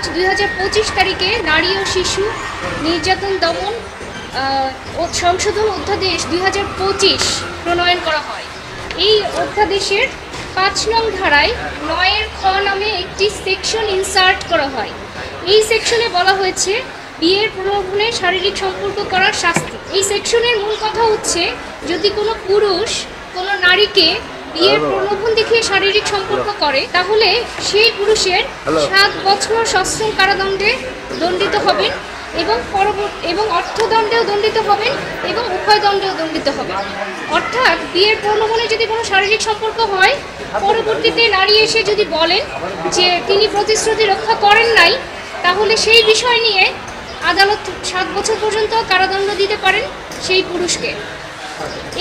2025 তারিখে নারী ও শিশু নির্যাতন দমন সংশোধন অধ্যাদেশ 2025 প্রণয়ন করা হয়। এই অধ্যাদেশের 5 নং ধারায় 9 খ নামে একটি সেকশন ইনসার্ট করা হয়। এই সেকশনে বলা হয়েছে বিয়ের প্রলোভনে শারীরিক সম্পর্ক করার শাস্তি। এই সেকশনের মূল কথা হচ্ছে, যদি কোনো পুরুষ কোনো নারীকে বিয়ের প্রলোভন দেখিয়ে শারীরিক সম্পর্ক করে, তাহলে সেই পুরুষের 7 বছর সশ্রম কারাদণ্ডে দণ্ডিত হবেন এবং অর্থদণ্ডেও দণ্ডিত হবেন এবং উভয় দণ্ডেও দণ্ডিত হবেন। অর্থাৎ বিয়ের প্রলোভনে যদি কোনো শারীরিক সম্পর্ক হয়, পরবর্তীতে নারী এসে যদি বলেন যে তিনি প্রতিশ্রুতি রক্ষা করেন নাই, তাহলে সেই বিষয় নিয়ে আদালত 7 বছর পর্যন্ত কারাদণ্ড দিতে পারেন সেই পুরুষকে।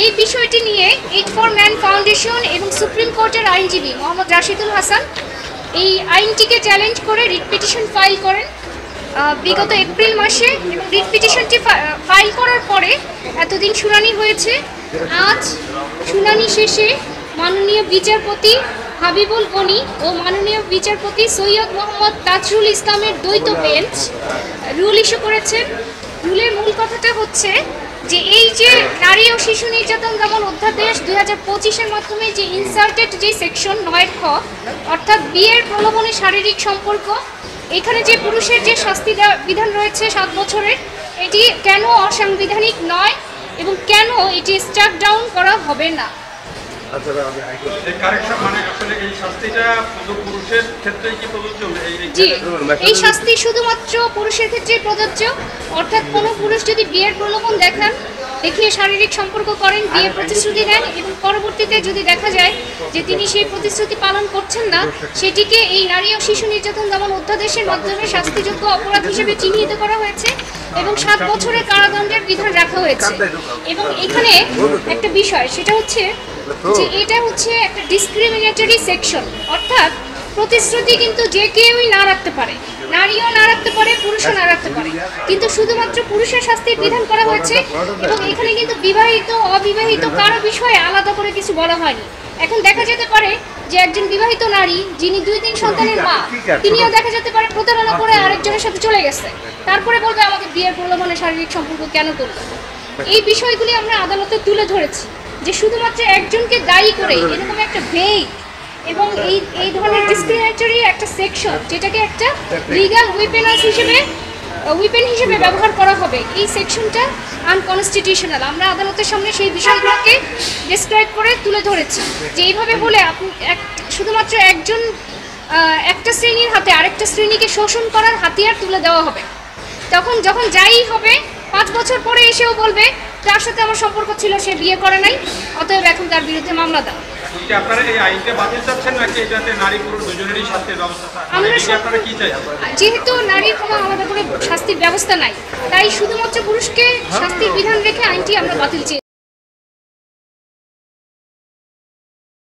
এই বিষয়টি নিয়ে এইড ফর ম্যান ফাউন্ডেশন এবং সুপ্রিম কোর্টের আইনজীবী মোহাম্মদ রাশিদুল হাসান এই আইনটিকে চ্যালেঞ্জ করে রিট পিটিশন ফাইল করেন বিগত এপ্রিল মাসে, এবং রিট পিটিশনটি ফাইল করার পরে এতদিন শুনানি হয়েছে। আজ শুনানি শেষে মাননীয় বিচারপতি হাবিবুল গনি ও মাননীয় বিচারপতি সৈয়দ মোহাম্মদ তাজরুল ইসলামের দ্বৈত বেঞ্চ রুল ইস্যু করেছেন। রুলের মূল কথাটা হচ্ছে যে এই যে নারী ও শিশু নির্যাতন দমন অধ্যাদেশ 2025-এর মাধ্যমে যে ইনসার্টেড যে সেকশন 9 খ, অর্থাৎ বিয়ের প্রলোভনে শারীরিক সম্পর্ক, এখানে যে পুরুষের যে শাস্তি বিধান রয়েছে 7 বছরের, এটি কেন অসাংবিধানিক নয় এবং কেন এটি স্ট্রাক ডাউন করা হবে না। জি, এই শাস্তি শুধুমাত্র পুরুষের ক্ষেত্রে প্রযোজ্য। অর্থাৎ কোনো পুরুষ যদি বিয়ের প্রলোভন দেখিয়ে শারীরিক সম্পর্ক করেন, বিয়ের প্রতিশ্রুতি দেন এবং পরবর্তীতে যদি দেখা যায় যে তিনি সেই প্রতিশ্রুতি পালন করছেন না, সেটিকে এই নারী ও শিশু নির্যাতন দমন অধ্যাদেশের মাধ্যমে শাস্তিযোগ্য অপরাধ হিসেবে চিহ্নিত করা হয়েছে এবং 7 বছরের কারাদণ্ডের বিধান রাখা হয়েছে। এবং এখানে একটা বিষয়, সেটা হচ্ছে যে এটা হচ্ছে একটা ডিসক্রিমিনেটরি সেকশন। অর্থাৎ প্রতিশ্রুতি কিন্তু যে কেউই না রাখতে পারে, নারীও না রাখতে পারে, পুরুষও না রাখতে পারে, কিন্তু শুধুমাত্র পুরুষের শাস্তির বিধান করা হয়েছে। এবং এখানে কিন্তু বিবাহিত অবিবাহিত কারো বিষয়ে আলাদা করে কিছু বলা হয়নি। এখন দেখা যেতে পারে যে একজন বিবাহিত নারী যিনি 2-3 সন্তানের মা, তিনিও দেখা যেতে পারে প্রতারণা করে আরেকজনের সাথে চলে গেছে, তারপরে বলবে আমাকে বিয়ের প্রলোভনে শারীরিক সম্পর্ক কেন করলো। এই বিষয়গুলি আমরা আদালতে তুলে ধরেছি যে শুধুমাত্র একজনকে দায়ী করে এরকম একটা ভেগ এবং এই ধরনের ডিসক্রিমিনেটরি একটা সেকশন, যেটাকে একটা লিগ্যাল উইপেন হিসেবে ব্যবহার করা হবে, এই সেকশনটা আনকনস্টিটিউশনাল। আমরা আদালতের সামনে সেই বিষয়গুলোকে ডেসক্রাইব করে তুলে ধরেছি যে এইভাবে হলে শুধুমাত্র একটা শ্রেণীর হাতে আরেকটা শ্রেণীকে শোষণ করার হাতিয়ার তুলে দেওয়া হবে। তখন যখন যাই হবে 5 বছর পরে এসেও বলবে তার সাথে আমার সম্পর্ক ছিল, সে বিয়ে করে নাই, অতএব এখন তার বিরুদ্ধে মামলা দাও। যেহেতু নারীর কোনো আলাদা করে শাস্তির ব্যবস্থা নাই, তাই শুধুমাত্র পুরুষকে শাস্তির বিধান রেখে আইনটি আমরা বাতিল চেয়েছি।